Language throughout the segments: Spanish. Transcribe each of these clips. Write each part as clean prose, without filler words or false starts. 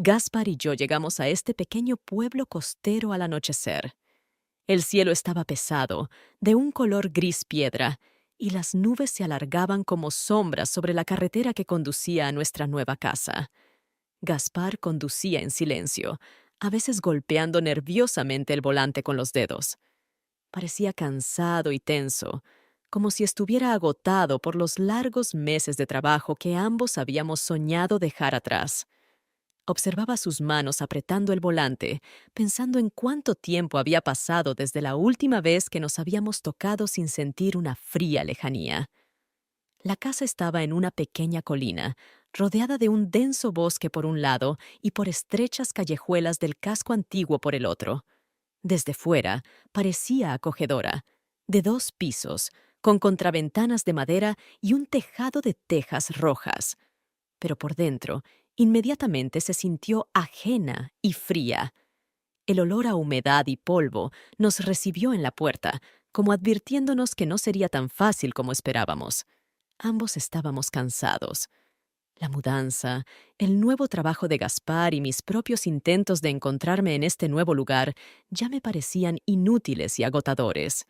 Gaspar y yo llegamos a este pequeño pueblo costero al anochecer. El cielo estaba pesado, de un color gris piedra, y las nubes se alargaban como sombras sobre la carretera que conducía a nuestra nueva casa. Gaspar conducía en silencio, a veces golpeando nerviosamente el volante con los dedos. Parecía cansado y tenso, como si estuviera agotado por los largos meses de trabajo que ambos habíamos soñado dejar atrás. Observaba sus manos apretando el volante, pensando en cuánto tiempo había pasado desde la última vez que nos habíamos tocado sin sentir una fría lejanía. La casa estaba en una pequeña colina, rodeada de un denso bosque por un lado y por estrechas callejuelas del casco antiguo por el otro. Desde fuera, parecía acogedora, de 2 pisos, con contraventanas de madera y un tejado de tejas rojas. Pero por dentro, inmediatamente se sintió ajena y fría. El olor a humedad y polvo nos recibió en la puerta, como advirtiéndonos que no sería tan fácil como esperábamos. Ambos estábamos cansados. La mudanza, el nuevo trabajo de Gaspar y mis propios intentos de encontrarme en este nuevo lugar ya me parecían inútiles y agotadores.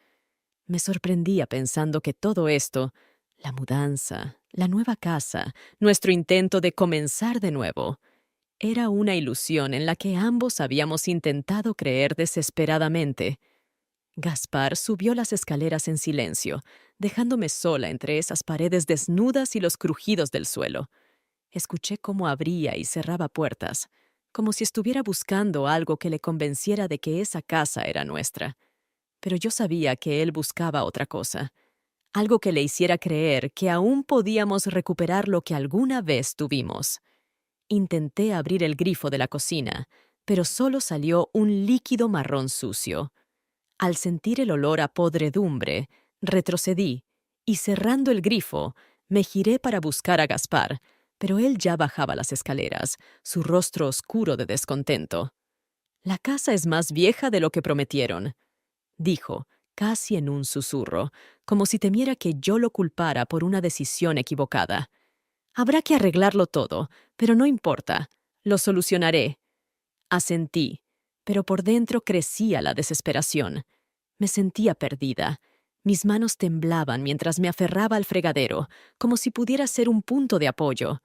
Me sorprendía pensando que todo esto, la mudanza, la nueva casa, nuestro intento de comenzar de nuevo, era una ilusión en la que ambos habíamos intentado creer desesperadamente. Gaspar subió las escaleras en silencio, dejándome sola entre esas paredes desnudas y los crujidos del suelo. Escuché cómo abría y cerraba puertas, como si estuviera buscando algo que le convenciera de que esa casa era nuestra. Pero yo sabía que él buscaba otra cosa, algo que le hiciera creer que aún podíamos recuperar lo que alguna vez tuvimos. Intenté abrir el grifo de la cocina, pero solo salió un líquido marrón sucio. Al sentir el olor a podredumbre, retrocedí y, cerrando el grifo, me giré para buscar a Gaspar, pero él ya bajaba las escaleras, su rostro oscuro de descontento. «La casa es más vieja de lo que prometieron», dijo, casi en un susurro, como si temiera que yo lo culpara por una decisión equivocada. «Habrá que arreglarlo todo, pero no importa. Lo solucionaré». Asentí, pero por dentro crecía la desesperación. Me sentía perdida. Mis manos temblaban mientras me aferraba al fregadero, como si pudiera ser un punto de apoyo.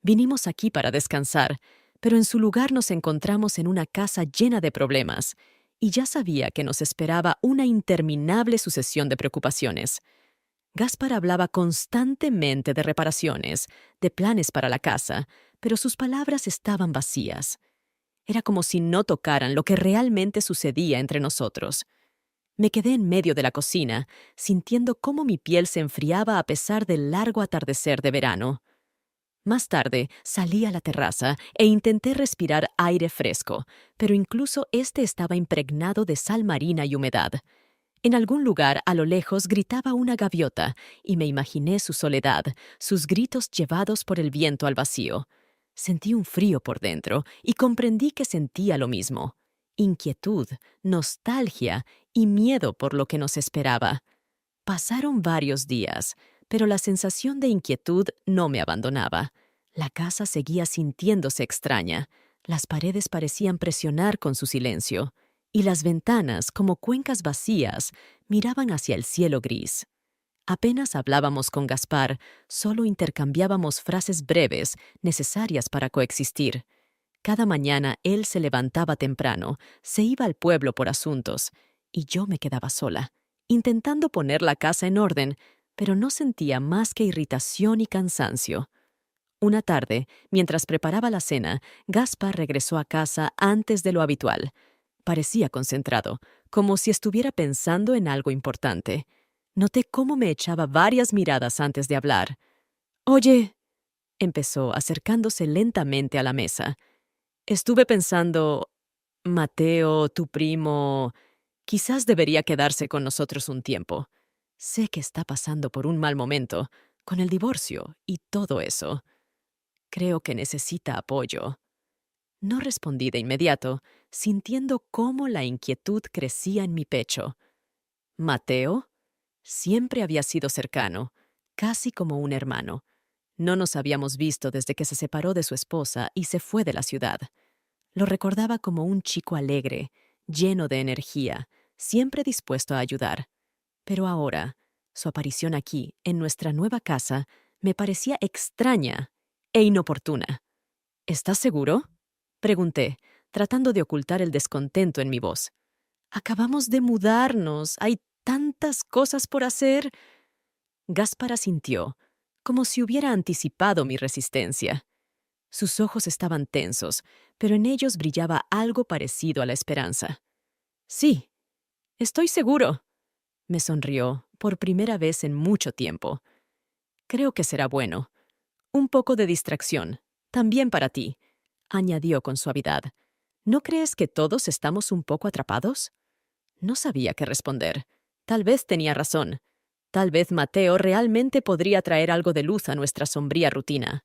Vinimos aquí para descansar, pero en su lugar nos encontramos en una casa llena de problemas, y ya sabía que nos esperaba una interminable sucesión de preocupaciones. Gaspar hablaba constantemente de reparaciones, de planes para la casa, pero sus palabras estaban vacías. Era como si no tocaran lo que realmente sucedía entre nosotros. Me quedé en medio de la cocina, sintiendo cómo mi piel se enfriaba a pesar del largo atardecer de verano. Más tarde salí a la terraza e intenté respirar aire fresco, pero incluso este estaba impregnado de sal marina y humedad. En algún lugar a lo lejos gritaba una gaviota, y me imaginé su soledad, sus gritos llevados por el viento al vacío. Sentí un frío por dentro y comprendí que sentía lo mismo: inquietud, nostalgia y miedo por lo que nos esperaba. Pasaron varios días, pero la sensación de inquietud no me abandonaba. La casa seguía sintiéndose extraña. Las paredes parecían presionar con su silencio, y las ventanas, como cuencas vacías, miraban hacia el cielo gris. Apenas hablábamos con Gaspar, solo intercambiábamos frases breves, necesarias para coexistir. Cada mañana él se levantaba temprano, se iba al pueblo por asuntos, y yo me quedaba sola, intentando poner la casa en orden, pero no sentía más que irritación y cansancio. Una tarde, mientras preparaba la cena, Gaspar regresó a casa antes de lo habitual. Parecía concentrado, como si estuviera pensando en algo importante. Noté cómo me echaba varias miradas antes de hablar. «Oye», empezó, acercándose lentamente a la mesa. «Estuve pensando, Mateo, tu primo, quizás debería quedarse con nosotros un tiempo. Sé que está pasando por un mal momento, con el divorcio y todo eso. Creo que necesita apoyo». No respondí de inmediato, sintiendo cómo la inquietud crecía en mi pecho. ¿Mateo? Siempre había sido cercano, casi como un hermano. No nos habíamos visto desde que se separó de su esposa y se fue de la ciudad. Lo recordaba como un chico alegre, lleno de energía, siempre dispuesto a ayudar. Pero ahora, su aparición aquí, en nuestra nueva casa, me parecía extraña e inoportuna. ¿Estás seguro?, pregunté, tratando de ocultar el descontento en mi voz. Acabamos de mudarnos. Hay tantas cosas por hacer. Gaspar asintió, como si hubiera anticipado mi resistencia. Sus ojos estaban tensos, pero en ellos brillaba algo parecido a la esperanza. Sí, estoy seguro. Me sonrió, por primera vez en mucho tiempo. Creo que será bueno. Un poco de distracción, también para ti, añadió con suavidad. ¿No crees que todos estamos un poco atrapados? No sabía qué responder. Tal vez tenía razón. Tal vez Mateo realmente podría traer algo de luz a nuestra sombría rutina.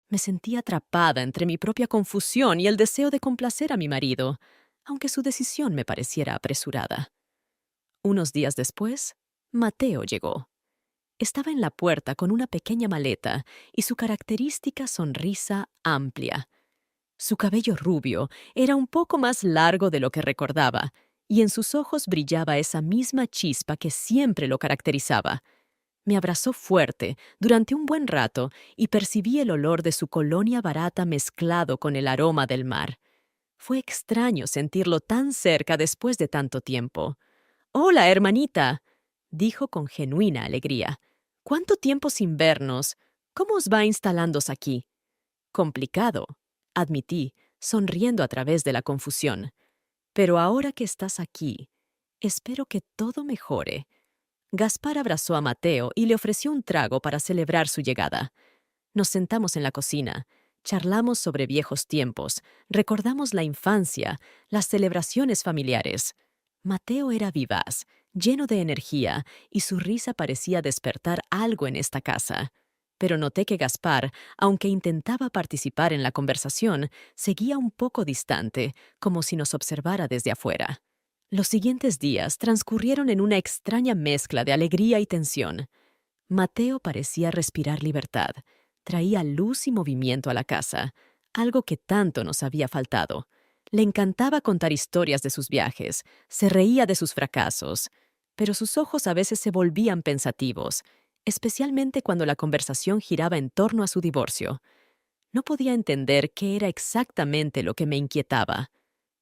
Me sentí atrapada entre mi propia confusión y el deseo de complacer a mi marido, aunque su decisión me pareciera apresurada. Unos días después, Mateo llegó. Estaba en la puerta con una pequeña maleta y su característica sonrisa amplia. Su cabello rubio era un poco más largo de lo que recordaba, y en sus ojos brillaba esa misma chispa que siempre lo caracterizaba. Me abrazó fuerte durante un buen rato y percibí el olor de su colonia barata mezclado con el aroma del mar. Fue extraño sentirlo tan cerca después de tanto tiempo. «Hola, hermanita», dijo con genuina alegría. «¿Cuánto tiempo sin vernos? ¿Cómo os va instalándose aquí?» «Complicado», admití, sonriendo a través de la confusión. «Pero ahora que estás aquí, espero que todo mejore». Gaspar abrazó a Mateo y le ofreció un trago para celebrar su llegada. Nos sentamos en la cocina, charlamos sobre viejos tiempos, recordamos la infancia, las celebraciones familiares. Mateo era vivaz, lleno de energía, y su risa parecía despertar algo en esta casa. Pero noté que Gaspar, aunque intentaba participar en la conversación, seguía un poco distante, como si nos observara desde afuera. Los siguientes días transcurrieron en una extraña mezcla de alegría y tensión. Mateo parecía respirar libertad. Traía luz y movimiento a la casa, algo que tanto nos había faltado. Le encantaba contar historias de sus viajes, se reía de sus fracasos, pero sus ojos a veces se volvían pensativos, especialmente cuando la conversación giraba en torno a su divorcio. No podía entender qué era exactamente lo que me inquietaba.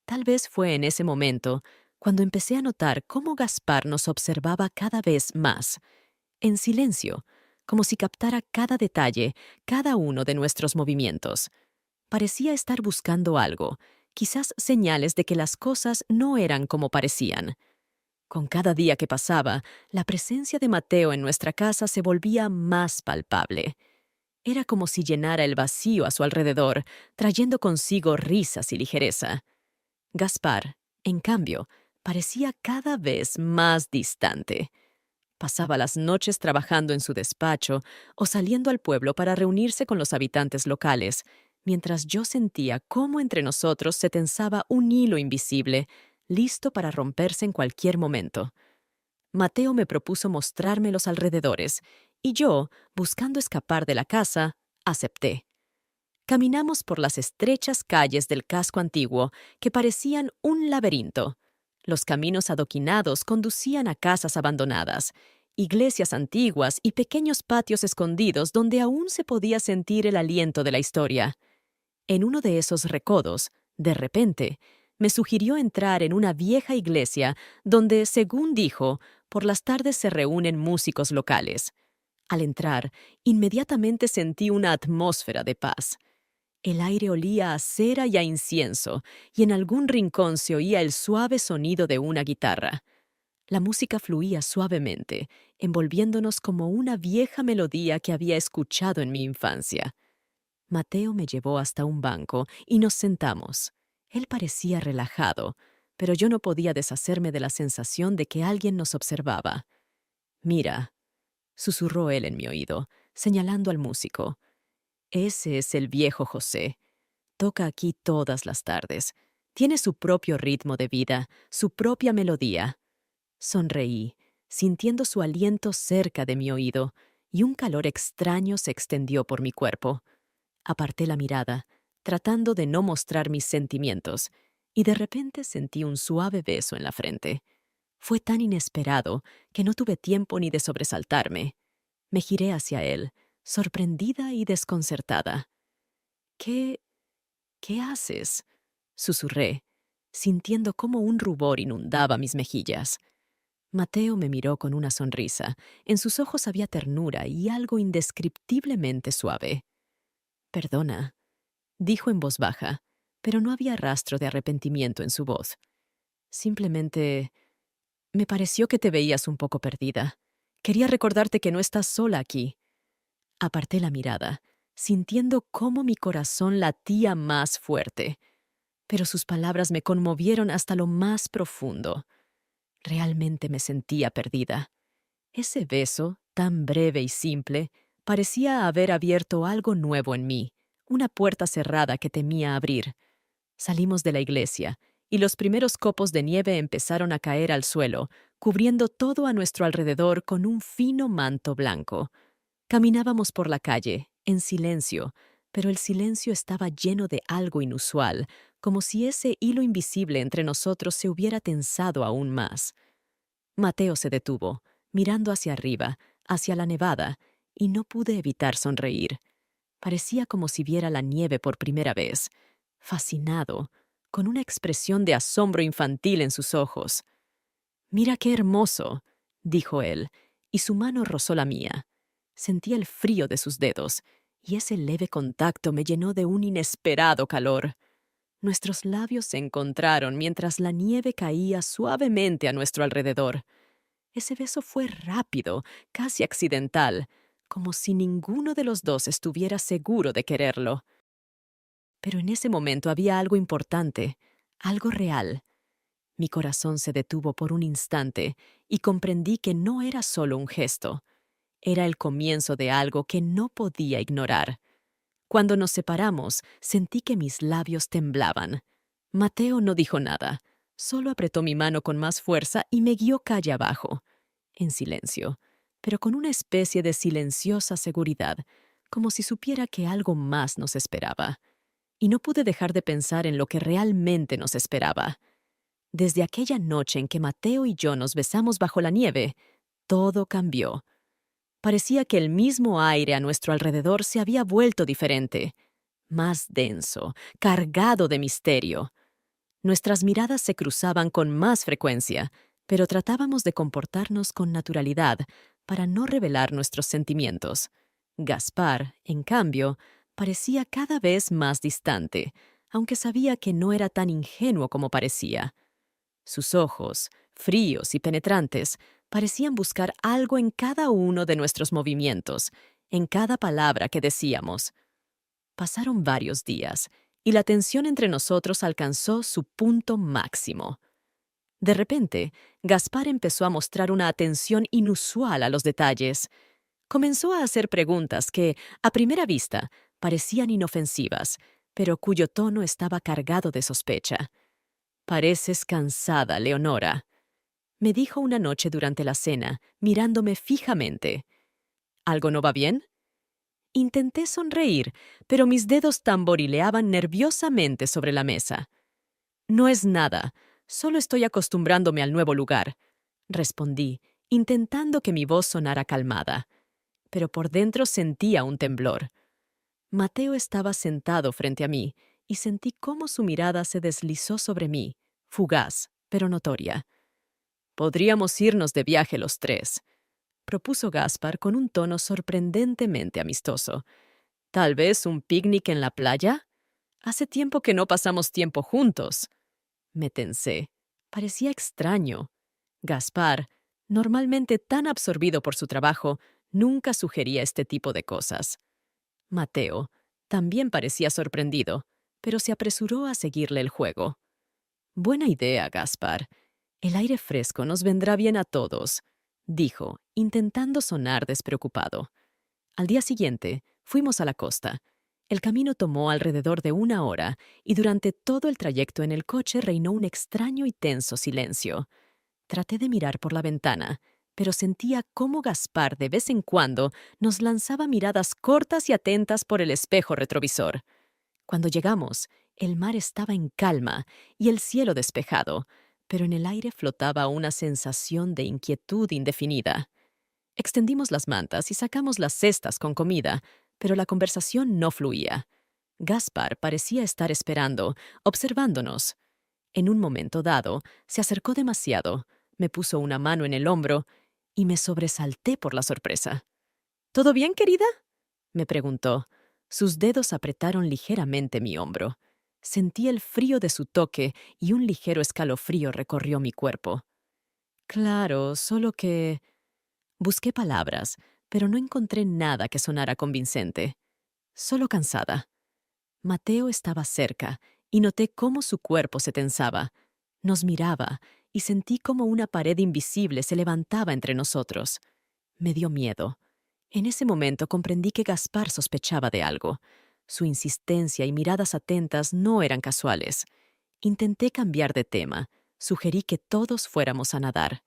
Tal vez fue en ese momento cuando empecé a notar cómo Gaspar nos observaba cada vez más, en silencio, como si captara cada detalle, cada uno de nuestros movimientos. Parecía estar buscando algo, quizás señales de que las cosas no eran como parecían. Con cada día que pasaba, la presencia de Mateo en nuestra casa se volvía más palpable. Era como si llenara el vacío a su alrededor, trayendo consigo risas y ligereza. Gaspar, en cambio, parecía cada vez más distante. Pasaba las noches trabajando en su despacho o saliendo al pueblo para reunirse con los habitantes locales, mientras yo sentía cómo entre nosotros se tensaba un hilo invisible, listo para romperse en cualquier momento. Mateo me propuso mostrarme los alrededores, y yo, buscando escapar de la casa, acepté. Caminamos por las estrechas calles del casco antiguo, que parecían un laberinto. Los caminos adoquinados conducían a casas abandonadas, iglesias antiguas y pequeños patios escondidos donde aún se podía sentir el aliento de la historia. En uno de esos recodos, de repente, me sugirió entrar en una vieja iglesia donde, según dijo, por las tardes se reúnen músicos locales. Al entrar, inmediatamente sentí una atmósfera de paz. El aire olía a cera y a incienso, y en algún rincón se oía el suave sonido de una guitarra. La música fluía suavemente, envolviéndonos como una vieja melodía que había escuchado en mi infancia. Mateo me llevó hasta un banco y nos sentamos. Él parecía relajado, pero yo no podía deshacerme de la sensación de que alguien nos observaba. «Mira», susurró él en mi oído, señalando al músico. «Ese es el viejo José. Toca aquí todas las tardes. Tiene su propio ritmo de vida, su propia melodía». Sonreí, sintiendo su aliento cerca de mi oído, y un calor extraño se extendió por mi cuerpo. Aparté la mirada, tratando de no mostrar mis sentimientos, y de repente sentí un suave beso en la frente. Fue tan inesperado que no tuve tiempo ni de sobresaltarme. Me giré hacia él, sorprendida y desconcertada. ¿Qué... ¿Qué haces? Susurré, sintiendo cómo un rubor inundaba mis mejillas. Mateo me miró con una sonrisa. En sus ojos había ternura y algo indescriptiblemente suave. «Perdona», dijo en voz baja, pero no había rastro de arrepentimiento en su voz. Simplemente me pareció que te veías un poco perdida. Quería recordarte que no estás sola aquí. Aparté la mirada, sintiendo cómo mi corazón latía más fuerte. Pero sus palabras me conmovieron hasta lo más profundo. Realmente me sentía perdida. Ese beso, tan breve y simple, parecía haber abierto algo nuevo en mí, una puerta cerrada que temía abrir. Salimos de la iglesia, y los primeros copos de nieve empezaron a caer al suelo, cubriendo todo a nuestro alrededor con un fino manto blanco. Caminábamos por la calle, en silencio, pero el silencio estaba lleno de algo inusual, como si ese hilo invisible entre nosotros se hubiera tensado aún más. Mateo se detuvo, mirando hacia arriba, hacia la nevada, y no pude evitar sonreír. Parecía como si viera la nieve por primera vez, fascinado, con una expresión de asombro infantil en sus ojos. «Mira qué hermoso», dijo él, y su mano rozó la mía. Sentí el frío de sus dedos, y ese leve contacto me llenó de un inesperado calor. Nuestros labios se encontraron mientras la nieve caía suavemente a nuestro alrededor. Ese beso fue rápido, casi accidental, como si ninguno de los dos estuviera seguro de quererlo. Pero en ese momento había algo importante, algo real. Mi corazón se detuvo por un instante y comprendí que no era solo un gesto. Era el comienzo de algo que no podía ignorar. Cuando nos separamos, sentí que mis labios temblaban. Mateo no dijo nada, solo apretó mi mano con más fuerza y me guió calle abajo, en silencio, pero con una especie de silenciosa seguridad, como si supiera que algo más nos esperaba. Y no pude dejar de pensar en lo que realmente nos esperaba. Desde aquella noche en que Mateo y yo nos besamos bajo la nieve, todo cambió. Parecía que el mismo aire a nuestro alrededor se había vuelto diferente, más denso, cargado de misterio. Nuestras miradas se cruzaban con más frecuencia, pero tratábamos de comportarnos con naturalidad para no revelar nuestros sentimientos. Gaspar, en cambio, parecía cada vez más distante, aunque sabía que no era tan ingenuo como parecía. Sus ojos, fríos y penetrantes, parecían buscar algo en cada uno de nuestros movimientos, en cada palabra que decíamos. Pasaron varios días, y la tensión entre nosotros alcanzó su punto máximo. De repente, Gaspar empezó a mostrar una atención inusual a los detalles. Comenzó a hacer preguntas que, a primera vista, parecían inofensivas, pero cuyo tono estaba cargado de sospecha. «Pareces cansada, Leonora», me dijo una noche durante la cena, mirándome fijamente. «¿Algo no va bien?» Intenté sonreír, pero mis dedos tamborileaban nerviosamente sobre la mesa. «No es nada, solo estoy acostumbrándome al nuevo lugar», respondí, intentando que mi voz sonara calmada. Pero por dentro sentía un temblor. Mateo estaba sentado frente a mí, y sentí cómo su mirada se deslizó sobre mí, fugaz, pero notoria. «Podríamos irnos de viaje los tres», propuso Gaspar con un tono sorprendentemente amistoso. «¿Tal vez un picnic en la playa? Hace tiempo que no pasamos tiempo juntos». Me tensé. Parecía extraño. Gaspar, normalmente tan absorbido por su trabajo, nunca sugería este tipo de cosas. Mateo también parecía sorprendido, pero se apresuró a seguirle el juego. «Buena idea, Gaspar. El aire fresco nos vendrá bien a todos», dijo, intentando sonar despreocupado. Al día siguiente, fuimos a la costa. El camino tomó alrededor de 1 hora, y durante todo el trayecto en el coche reinó un extraño y tenso silencio. Traté de mirar por la ventana, pero sentía cómo Gaspar de vez en cuando nos lanzaba miradas cortas y atentas por el espejo retrovisor. Cuando llegamos, el mar estaba en calma y el cielo despejado, pero en el aire flotaba una sensación de inquietud indefinida. Extendimos las mantas y sacamos las cestas con comida, pero la conversación no fluía. Gaspar parecía estar esperando, observándonos. En un momento dado, se acercó demasiado, me puso una mano en el hombro y me sobresalté por la sorpresa. ¿Todo bien, querida?, me preguntó. Sus dedos apretaron ligeramente mi hombro. Sentí el frío de su toque y un ligero escalofrío recorrió mi cuerpo. Claro, solo que... Busqué palabras, pero no encontré nada que sonara convincente. Solo cansada. Mateo estaba cerca y noté cómo su cuerpo se tensaba. Nos miraba y sentí como una pared invisible se levantaba entre nosotros. Me dio miedo. En ese momento comprendí que Gaspar sospechaba de algo. Su insistencia y miradas atentas no eran casuales. Intenté cambiar de tema. Sugerí que todos fuéramos a nadar.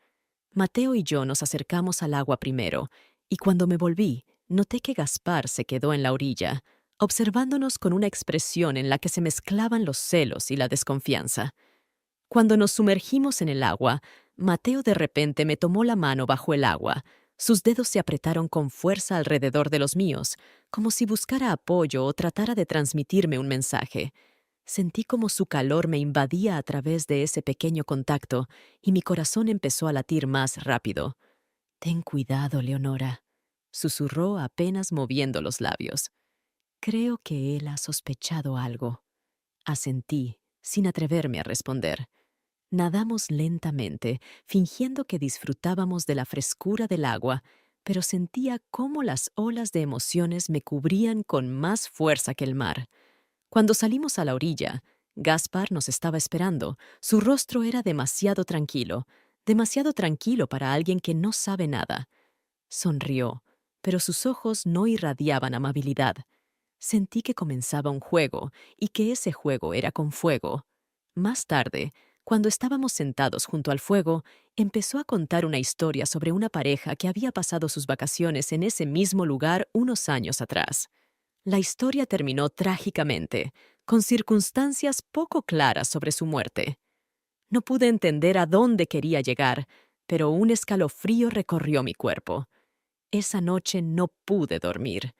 Mateo y yo nos acercamos al agua primero, y cuando me volví, noté que Gaspar se quedó en la orilla, observándonos con una expresión en la que se mezclaban los celos y la desconfianza. Cuando nos sumergimos en el agua, Mateo de repente me tomó la mano bajo el agua. Sus dedos se apretaron con fuerza alrededor de los míos, como si buscara apoyo o tratara de transmitirme un mensaje. Sentí como su calor me invadía a través de ese pequeño contacto y mi corazón empezó a latir más rápido. «Ten cuidado, Leonora», susurró apenas moviendo los labios. «Creo que él ha sospechado algo». Asentí, sin atreverme a responder. Nadamos lentamente, fingiendo que disfrutábamos de la frescura del agua, pero sentía cómo las olas de emociones me cubrían con más fuerza que el mar. Cuando salimos a la orilla, Gaspar nos estaba esperando. Su rostro era demasiado tranquilo para alguien que no sabe nada. Sonrió, pero sus ojos no irradiaban amabilidad. Sentí que comenzaba un juego y que ese juego era con fuego. Más tarde, cuando estábamos sentados junto al fuego, empezó a contar una historia sobre una pareja que había pasado sus vacaciones en ese mismo lugar unos años atrás. La historia terminó trágicamente, con circunstancias poco claras sobre su muerte. No pude entender a dónde quería llegar, pero un escalofrío recorrió mi cuerpo. Esa noche no pude dormir.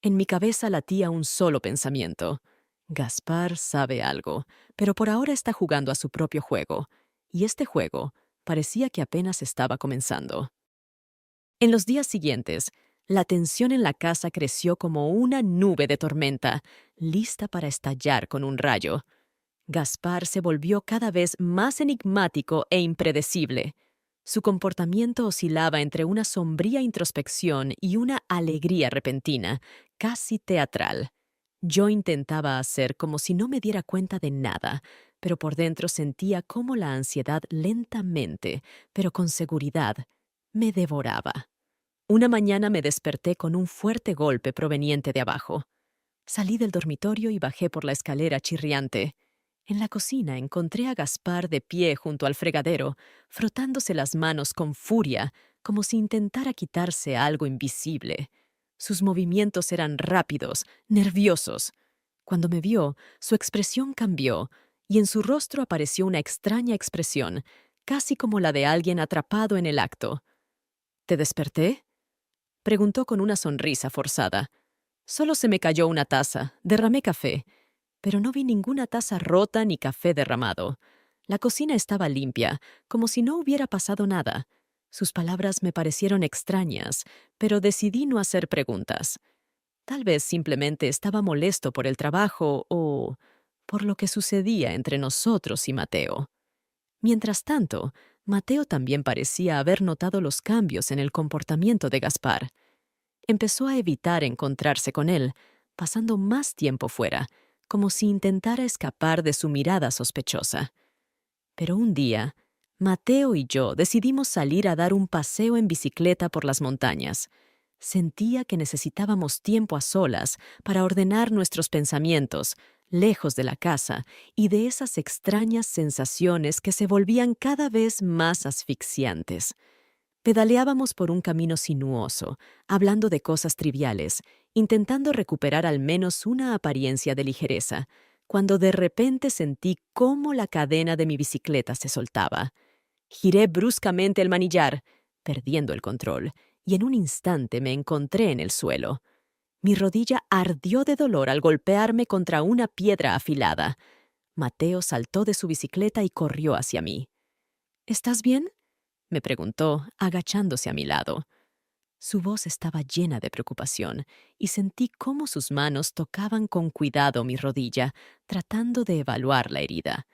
En mi cabeza latía un solo pensamiento. Gaspar sabe algo, pero por ahora está jugando a su propio juego, y este juego parecía que apenas estaba comenzando. En los días siguientes, la tensión en la casa creció como una nube de tormenta, lista para estallar con un rayo. Gaspar se volvió cada vez más enigmático e impredecible. Su comportamiento oscilaba entre una sombría introspección y una alegría repentina, casi teatral. Yo intentaba hacer como si no me diera cuenta de nada, pero por dentro sentía cómo la ansiedad lentamente, pero con seguridad, me devoraba. Una mañana me desperté con un fuerte golpe proveniente de abajo. Salí del dormitorio y bajé por la escalera chirriante. En la cocina encontré a Gaspar de pie junto al fregadero, frotándose las manos con furia, como si intentara quitarse algo invisible. Sus movimientos eran rápidos, nerviosos. Cuando me vio, su expresión cambió, y en su rostro apareció una extraña expresión, casi como la de alguien atrapado en el acto. «¿Te desperté?», preguntó con una sonrisa forzada. «Solo se me cayó una taza, derramé café, pero no vi ninguna taza rota ni café derramado. La cocina estaba limpia, como si no hubiera pasado nada». Sus palabras me parecieron extrañas, pero decidí no hacer preguntas. Tal vez simplemente estaba molesto por el trabajo o por lo que sucedía entre nosotros y Mateo. Mientras tanto, Mateo también parecía haber notado los cambios en el comportamiento de Gaspar. Empezó a evitar encontrarse con él, pasando más tiempo fuera, como si intentara escapar de su mirada sospechosa. Pero un día, Mateo y yo decidimos salir a dar un paseo en bicicleta por las montañas. Sentía que necesitábamos tiempo a solas para ordenar nuestros pensamientos, lejos de la casa y de esas extrañas sensaciones que se volvían cada vez más asfixiantes. Pedaleábamos por un camino sinuoso, hablando de cosas triviales, intentando recuperar al menos una apariencia de ligereza, cuando de repente sentí cómo la cadena de mi bicicleta se soltaba. Giré bruscamente el manillar, perdiendo el control, y en un instante me encontré en el suelo. Mi rodilla ardió de dolor al golpearme contra una piedra afilada. Mateo saltó de su bicicleta y corrió hacia mí. ¿Estás bien?, me preguntó, agachándose a mi lado. Su voz estaba llena de preocupación, y sentí cómo sus manos tocaban con cuidado mi rodilla, tratando de evaluar la herida.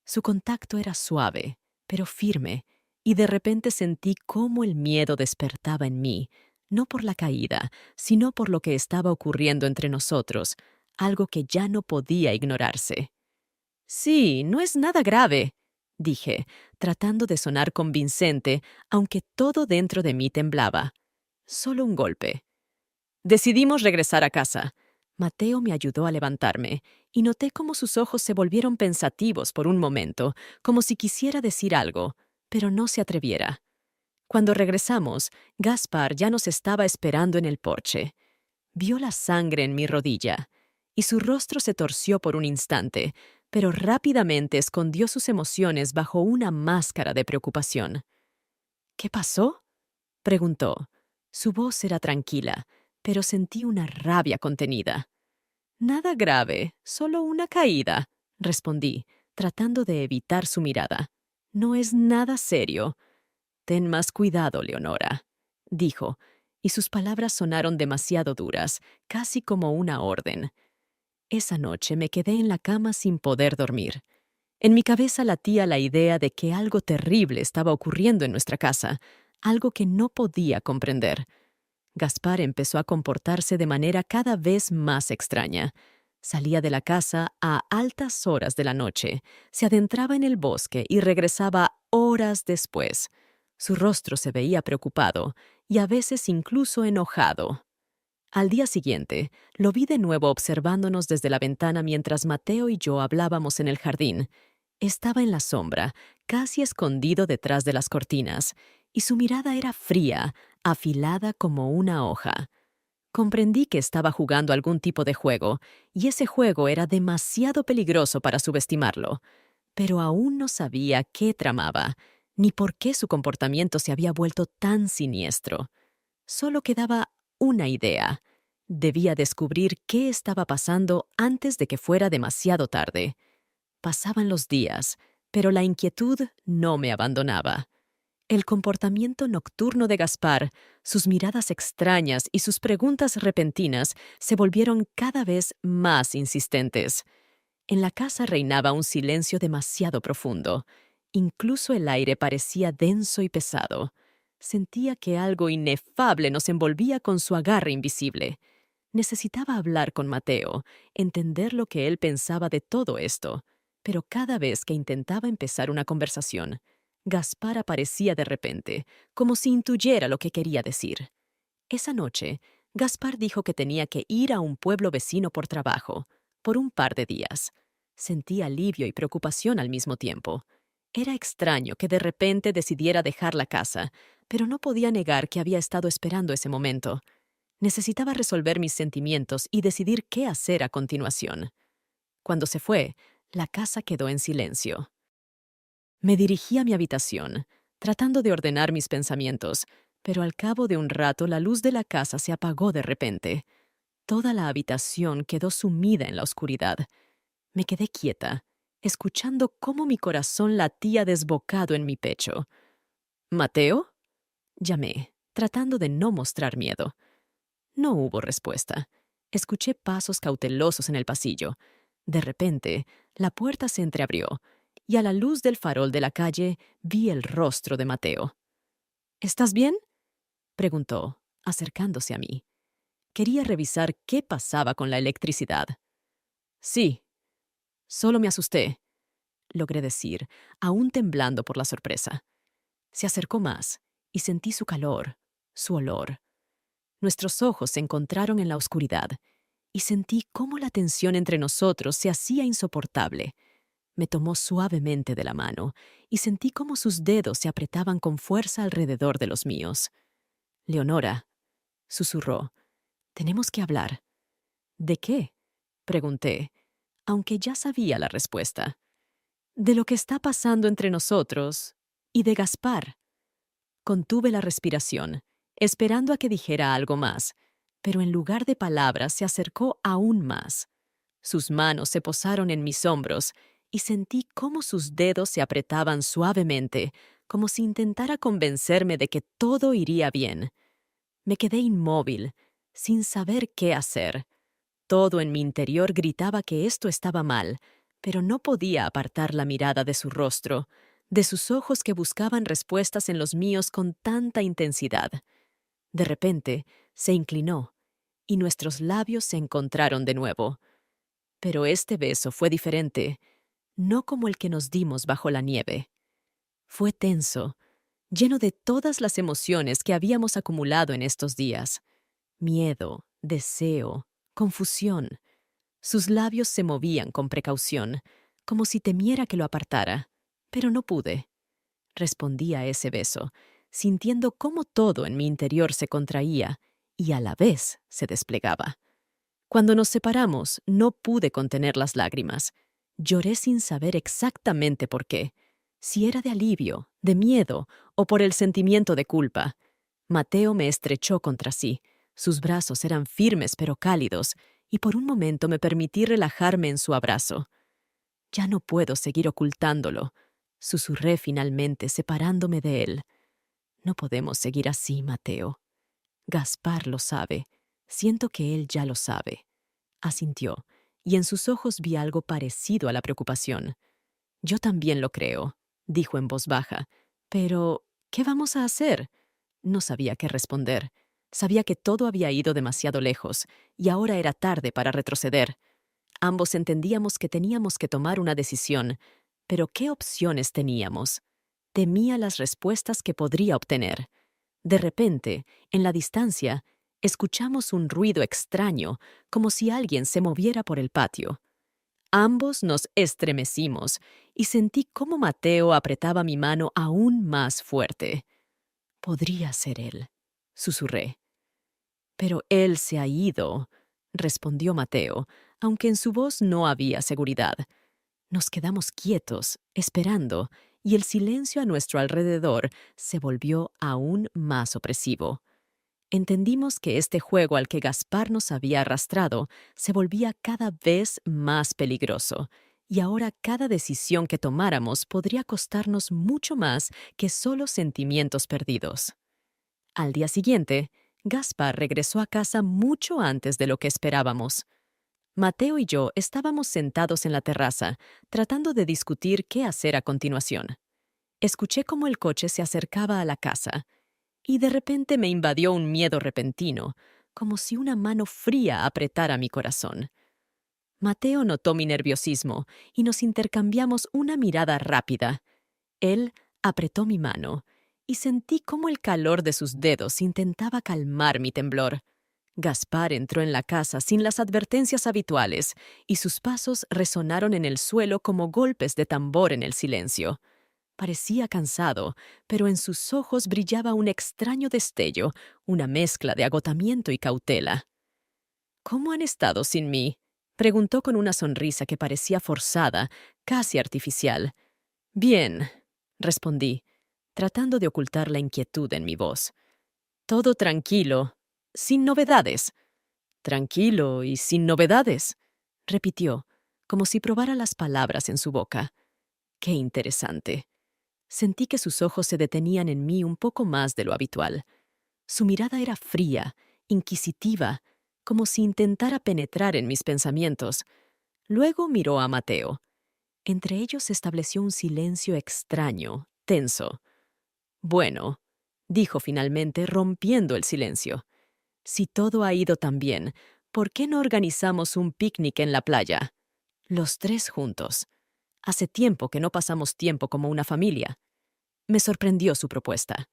Su contacto era suave, pero firme, y de repente sentí cómo el miedo despertaba en mí, no por la caída, sino por lo que estaba ocurriendo entre nosotros, algo que ya no podía ignorarse. Sí, no es nada grave, dije, tratando de sonar convincente, aunque todo dentro de mí temblaba. Solo un golpe. Decidimos regresar a casa. Mateo me ayudó a levantarme, y noté cómo sus ojos se volvieron pensativos por un momento, como si quisiera decir algo, pero no se atreviera. Cuando regresamos, Gaspar ya nos estaba esperando en el porche. Vio la sangre en mi rodilla, y su rostro se torció por un instante, pero rápidamente escondió sus emociones bajo una máscara de preocupación. ¿Qué pasó?, preguntó. Su voz era tranquila, pero sentí una rabia contenida. Nada grave, solo una caída, respondí, tratando de evitar su mirada. No es nada serio. Ten más cuidado, Leonora, dijo, y sus palabras sonaron demasiado duras, casi como una orden. Esa noche me quedé en la cama sin poder dormir. En mi cabeza latía la idea de que algo terrible estaba ocurriendo en nuestra casa, algo que no podía comprender. Gaspar empezó a comportarse de manera cada vez más extraña. Salía de la casa a altas horas de la noche, se adentraba en el bosque y regresaba horas después. Su rostro se veía preocupado y a veces incluso enojado. Al día siguiente, lo vi de nuevo observándonos desde la ventana mientras Mateo y yo hablábamos en el jardín. Estaba en la sombra, casi escondido detrás de las cortinas, y su mirada era fría, afilada como una hoja. Comprendí que estaba jugando algún tipo de juego, y ese juego era demasiado peligroso para subestimarlo. Pero aún no sabía qué tramaba, ni por qué su comportamiento se había vuelto tan siniestro. Solo quedaba una idea. Debía descubrir qué estaba pasando antes de que fuera demasiado tarde. Pasaban los días, pero la inquietud no me abandonaba. El comportamiento nocturno de Gaspar, sus miradas extrañas y sus preguntas repentinas se volvieron cada vez más insistentes. En la casa reinaba un silencio demasiado profundo. Incluso el aire parecía denso y pesado. Sentía que algo inefable nos envolvía con su agarre invisible. Necesitaba hablar con Mateo, entender lo que él pensaba de todo esto, pero cada vez que intentaba empezar una conversación, Gaspar aparecía de repente, como si intuyera lo que quería decir. Esa noche, Gaspar dijo que tenía que ir a un pueblo vecino por trabajo, por un par de días. Sentí alivio y preocupación al mismo tiempo. Era extraño que de repente decidiera dejar la casa, pero no podía negar que había estado esperando ese momento. Necesitaba resolver mis sentimientos y decidir qué hacer a continuación. Cuando se fue, la casa quedó en silencio. Me dirigí a mi habitación, tratando de ordenar mis pensamientos, pero al cabo de un rato la luz de la casa se apagó de repente. Toda la habitación quedó sumida en la oscuridad. Me quedé quieta, escuchando cómo mi corazón latía desbocado en mi pecho. ¿Mateo?, llamé, tratando de no mostrar miedo. No hubo respuesta. Escuché pasos cautelosos en el pasillo. De repente, la puerta se entreabrió, y a la luz del farol de la calle vi el rostro de Mateo. ¿Estás bien?, preguntó, acercándose a mí. Quería revisar qué pasaba con la electricidad. Sí, solo me asusté, logré decir, aún temblando por la sorpresa. Se acercó más, y sentí su calor, su olor. Nuestros ojos se encontraron en la oscuridad, y sentí cómo la tensión entre nosotros se hacía insoportable. Me tomó suavemente de la mano y sentí cómo sus dedos se apretaban con fuerza alrededor de los míos. «Leonora», susurró, «tenemos que hablar». «¿De qué?», pregunté, aunque ya sabía la respuesta. «De lo que está pasando entre nosotros y de Gaspar». Contuve la respiración, esperando a que dijera algo más, pero en lugar de palabras se acercó aún más. Sus manos se posaron en mis hombros y sentí cómo sus dedos se apretaban suavemente, como si intentara convencerme de que todo iría bien. Me quedé inmóvil, sin saber qué hacer. Todo en mi interior gritaba que esto estaba mal, pero no podía apartar la mirada de su rostro, de sus ojos que buscaban respuestas en los míos con tanta intensidad. De repente, se inclinó, y nuestros labios se encontraron de nuevo. Pero este beso fue diferente, no como el que nos dimos bajo la nieve. Fue tenso, lleno de todas las emociones que habíamos acumulado en estos días. Miedo, deseo, confusión. Sus labios se movían con precaución, como si temiera que lo apartara, pero no pude. Respondí a ese beso, sintiendo cómo todo en mi interior se contraía y a la vez se desplegaba. Cuando nos separamos, no pude contener las lágrimas. Lloré sin saber exactamente por qué, si era de alivio, de miedo o por el sentimiento de culpa. Mateo me estrechó contra sí. Sus brazos eran firmes pero cálidos, y por un momento me permití relajarme en su abrazo. «Ya no puedo seguir ocultándolo», susurré finalmente, separándome de él. «No podemos seguir así, Mateo. Gaspar lo sabe. Siento que él ya lo sabe». Asintió, y en sus ojos vi algo parecido a la preocupación. «Yo también lo creo», dijo en voz baja. «Pero, ¿qué vamos a hacer?». No sabía qué responder. Sabía que todo había ido demasiado lejos, y ahora era tarde para retroceder. Ambos entendíamos que teníamos que tomar una decisión, pero ¿qué opciones teníamos? Temía las respuestas que podría obtener. De repente, en la distancia, escuchamos un ruido extraño, como si alguien se moviera por el patio. Ambos nos estremecimos y sentí cómo Mateo apretaba mi mano aún más fuerte. «Podría ser él», susurré. «Pero él se ha ido», respondió Mateo, aunque en su voz no había seguridad. Nos quedamos quietos, esperando, y el silencio a nuestro alrededor se volvió aún más opresivo. Entendimos que este juego al que Gaspar nos había arrastrado se volvía cada vez más peligroso, y ahora cada decisión que tomáramos podría costarnos mucho más que solo sentimientos perdidos. Al día siguiente, Gaspar regresó a casa mucho antes de lo que esperábamos. Mateo y yo estábamos sentados en la terraza, tratando de discutir qué hacer a continuación. Escuché cómo el coche se acercaba a la casa, y de repente me invadió un miedo repentino, como si una mano fría apretara mi corazón. Mateo notó mi nerviosismo y nos intercambiamos una mirada rápida. Él apretó mi mano y sentí cómo el calor de sus dedos intentaba calmar mi temblor. Gaspar entró en la casa sin las advertencias habituales y sus pasos resonaron en el suelo como golpes de tambor en el silencio. Parecía cansado, pero en sus ojos brillaba un extraño destello, una mezcla de agotamiento y cautela. «¿Cómo han estado sin mí?», preguntó con una sonrisa que parecía forzada, casi artificial. «Bien», respondí, tratando de ocultar la inquietud en mi voz. «Todo tranquilo, sin novedades». «Tranquilo y sin novedades», repitió, como si probara las palabras en su boca. «Qué interesante». Sentí que sus ojos se detenían en mí un poco más de lo habitual. Su mirada era fría, inquisitiva, como si intentara penetrar en mis pensamientos. Luego miró a Mateo. Entre ellos se estableció un silencio extraño, tenso. «Bueno», dijo finalmente, rompiendo el silencio. «Si todo ha ido tan bien, ¿por qué no organizamos un picnic en la playa? Los tres juntos. Hace tiempo que no pasamos tiempo como una familia». Me sorprendió su propuesta.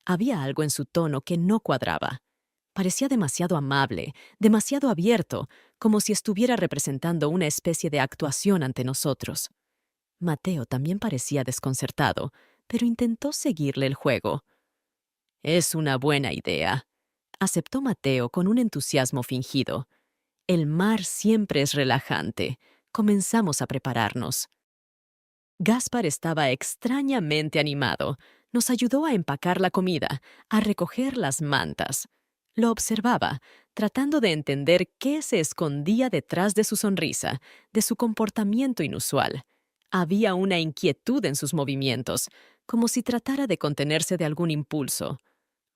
Había algo en su tono que no cuadraba. Parecía demasiado amable, demasiado abierto, como si estuviera representando una especie de actuación ante nosotros. Mateo también parecía desconcertado, pero intentó seguirle el juego. Es una buena idea, aceptó Mateo con un entusiasmo fingido. El mar siempre es relajante. Comenzamos a prepararnos. Gaspar estaba extrañamente animado. Nos ayudó a empacar la comida, a recoger las mantas. Lo observaba, tratando de entender qué se escondía detrás de su sonrisa, de su comportamiento inusual. Había una inquietud en sus movimientos, como si tratara de contenerse de algún impulso.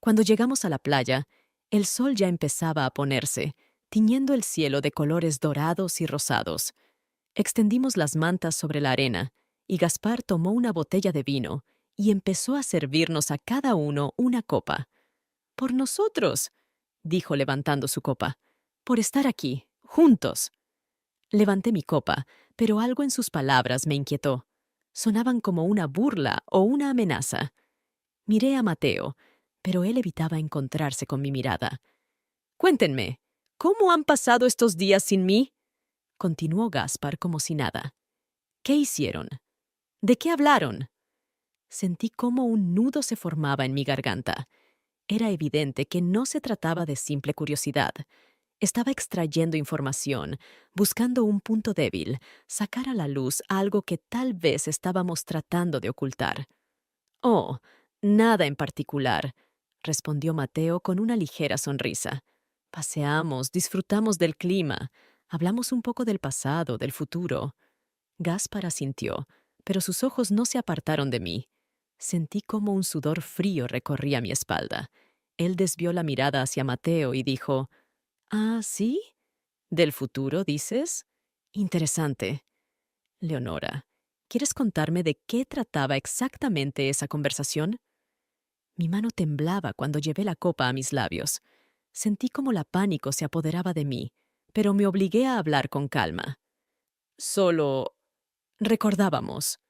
Cuando llegamos a la playa, el sol ya empezaba a ponerse, tiñendo el cielo de colores dorados y rosados. Extendimos las mantas sobre la arena, y Gaspar tomó una botella de vino y empezó a servirnos a cada uno una copa. «Por nosotros», dijo levantando su copa, «por estar aquí, juntos». Levanté mi copa, pero algo en sus palabras me inquietó. Sonaban como una burla o una amenaza. Miré a Mateo, pero él evitaba encontrarse con mi mirada. «Cuéntenme, ¿cómo han pasado estos días sin mí?», continuó Gaspar como si nada. «¿Qué hicieron? ¿De qué hablaron?». Sentí cómo un nudo se formaba en mi garganta. Era evidente que no se trataba de simple curiosidad. Estaba extrayendo información, buscando un punto débil, sacar a la luz algo que tal vez estábamos tratando de ocultar. «Oh, nada en particular», respondió Mateo con una ligera sonrisa. «Paseamos, disfrutamos del clima, hablamos un poco del pasado, del futuro». Gaspar asintió, pero sus ojos no se apartaron de mí. Sentí como un sudor frío recorría mi espalda. Él desvió la mirada hacia Mateo y dijo: «¿Ah, sí? ¿Del futuro, dices? Interesante. Leonora, ¿quieres contarme de qué trataba exactamente esa conversación?». Mi mano temblaba cuando llevé la copa a mis labios. Sentí como la pánico se apoderaba de mí, pero me obligué a hablar con calma. «Solo recordábamos»,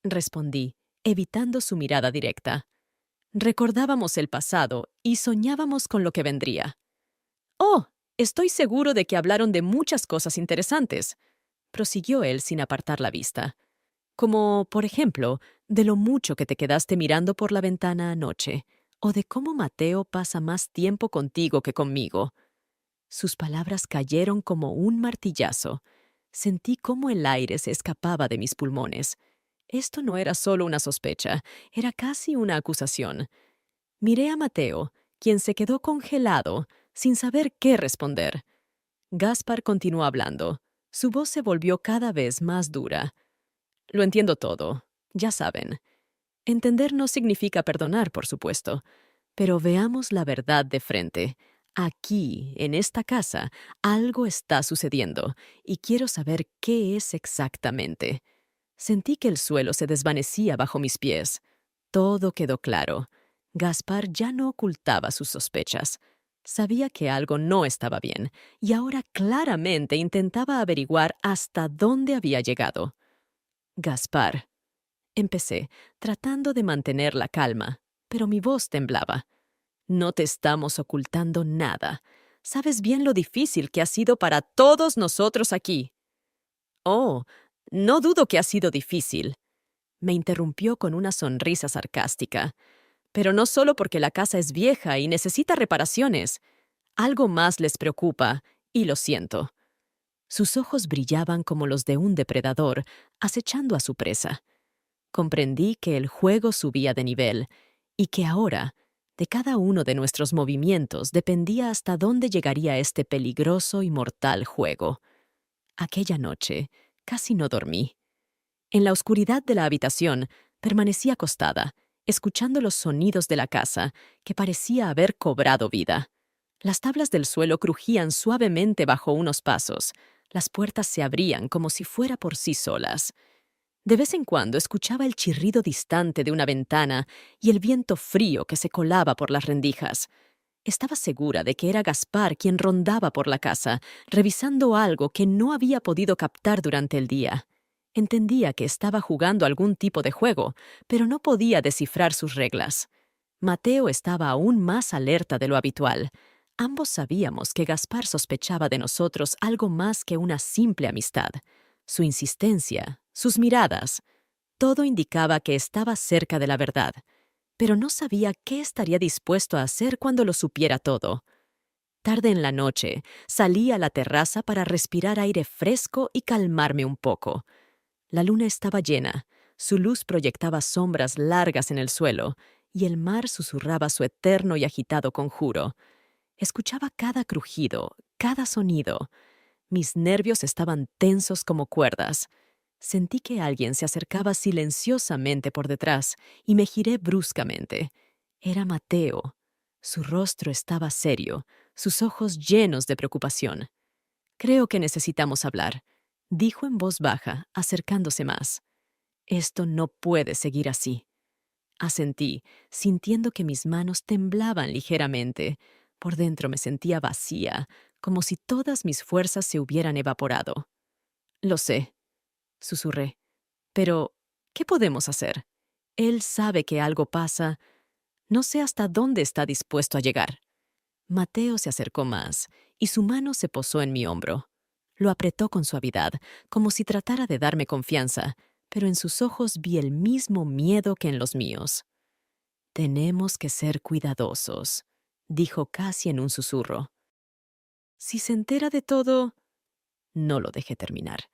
respondí, evitando su mirada directa. «Recordábamos el pasado y soñábamos con lo que vendría». «Oh, estoy seguro de que hablaron de muchas cosas interesantes», prosiguió él sin apartar la vista. «Como, por ejemplo, de lo mucho que te quedaste mirando por la ventana anoche, o de cómo Mateo pasa más tiempo contigo que conmigo». Sus palabras cayeron como un martillazo. Sentí cómo el aire se escapaba de mis pulmones. Esto no era solo una sospecha, era casi una acusación. Miré a Mateo, quien se quedó congelado, sin saber qué responder. Gaspar continuó hablando. Su voz se volvió cada vez más dura. «Lo entiendo todo, ya saben. Entender no significa perdonar, por supuesto. Pero veamos la verdad de frente. Aquí, en esta casa, algo está sucediendo, y quiero saber qué es exactamente». Sentí que el suelo se desvanecía bajo mis pies. Todo quedó claro. Gaspar ya no ocultaba sus sospechas. Sabía que algo no estaba bien, y ahora claramente intentaba averiguar hasta dónde había llegado. «Gaspar», empecé, tratando de mantener la calma, pero mi voz temblaba. «No te estamos ocultando nada. Sabes bien lo difícil que ha sido para todos nosotros aquí». «Oh, no dudo que ha sido difícil», me interrumpió con una sonrisa sarcástica. «Pero no solo porque la casa es vieja y necesita reparaciones. Algo más les preocupa, y lo siento». Sus ojos brillaban como los de un depredador, acechando a su presa. Comprendí que el juego subía de nivel, y que ahora, de cada uno de nuestros movimientos dependía hasta dónde llegaría este peligroso y mortal juego. Aquella noche casi no dormí. En la oscuridad de la habitación permanecí acostada, escuchando los sonidos de la casa, que parecía haber cobrado vida. Las tablas del suelo crujían suavemente bajo unos pasos. Las puertas se abrían como si fuera por sí solas. De vez en cuando escuchaba el chirrido distante de una ventana y el viento frío que se colaba por las rendijas. Estaba segura de que era Gaspar quien rondaba por la casa, revisando algo que no había podido captar durante el día. Entendía que estaba jugando algún tipo de juego, pero no podía descifrar sus reglas. Mateo estaba aún más alerta de lo habitual. Ambos sabíamos que Gaspar sospechaba de nosotros algo más que una simple amistad. Su insistencia, sus miradas, Todo indicaba que estaba cerca de la verdad, pero no sabía qué estaría dispuesto a hacer cuando lo supiera todo. Tarde en la noche, salí a la terraza para respirar aire fresco y calmarme un poco. La luna estaba llena, su luz proyectaba sombras largas en el suelo, y el mar susurraba su eterno y agitado conjuro. Escuchaba cada crujido, cada sonido. Mis nervios estaban tensos como cuerdas. Sentí que alguien se acercaba silenciosamente por detrás y me giré bruscamente. Era Mateo. Su rostro estaba serio, sus ojos llenos de preocupación. «Creo que necesitamos hablar», dijo en voz baja, acercándose más. «Esto no puede seguir así». Asentí, sintiendo que mis manos temblaban ligeramente. Por dentro me sentía vacía, como si todas mis fuerzas se hubieran evaporado. «Lo sé», susurré. «Pero, ¿qué podemos hacer? Él sabe que algo pasa. No sé hasta dónde está dispuesto a llegar». Mateo se acercó más, y su mano se posó en mi hombro. Lo apretó con suavidad, como si tratara de darme confianza, pero en sus ojos vi el mismo miedo que en los míos. «Tenemos que ser cuidadosos», dijo casi en un susurro. «Si se entera de todo...» No lo dejé terminar.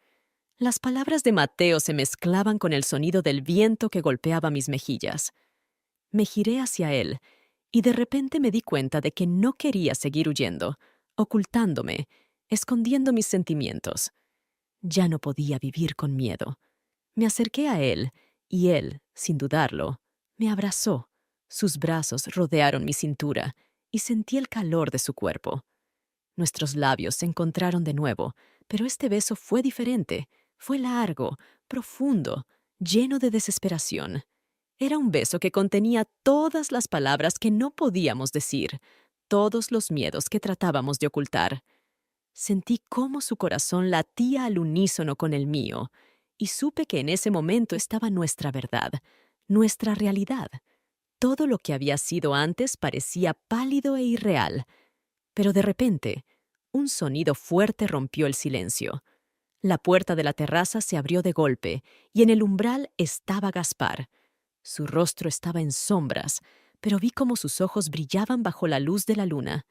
Las palabras de Mateo se mezclaban con el sonido del viento que golpeaba mis mejillas. Me giré hacia él, y de repente me di cuenta de que no quería seguir huyendo, ocultándome, escondiendo mis sentimientos. Ya no podía vivir con miedo. Me acerqué a él, y él, sin dudarlo, me abrazó. Sus brazos rodearon mi cintura, y sentí el calor de su cuerpo. Nuestros labios se encontraron de nuevo, pero este beso fue diferente. Fue largo, profundo, lleno de desesperación. Era un beso que contenía todas las palabras que no podíamos decir, todos los miedos que tratábamos de ocultar. Sentí cómo su corazón latía al unísono con el mío, y supe que en ese momento estaba nuestra verdad, nuestra realidad. Todo lo que había sido antes parecía pálido e irreal. Pero de repente, un sonido fuerte rompió el silencio. La puerta de la terraza se abrió de golpe, y en el umbral estaba Gaspar. Su rostro estaba en sombras, pero vi cómo sus ojos brillaban bajo la luz de la luna.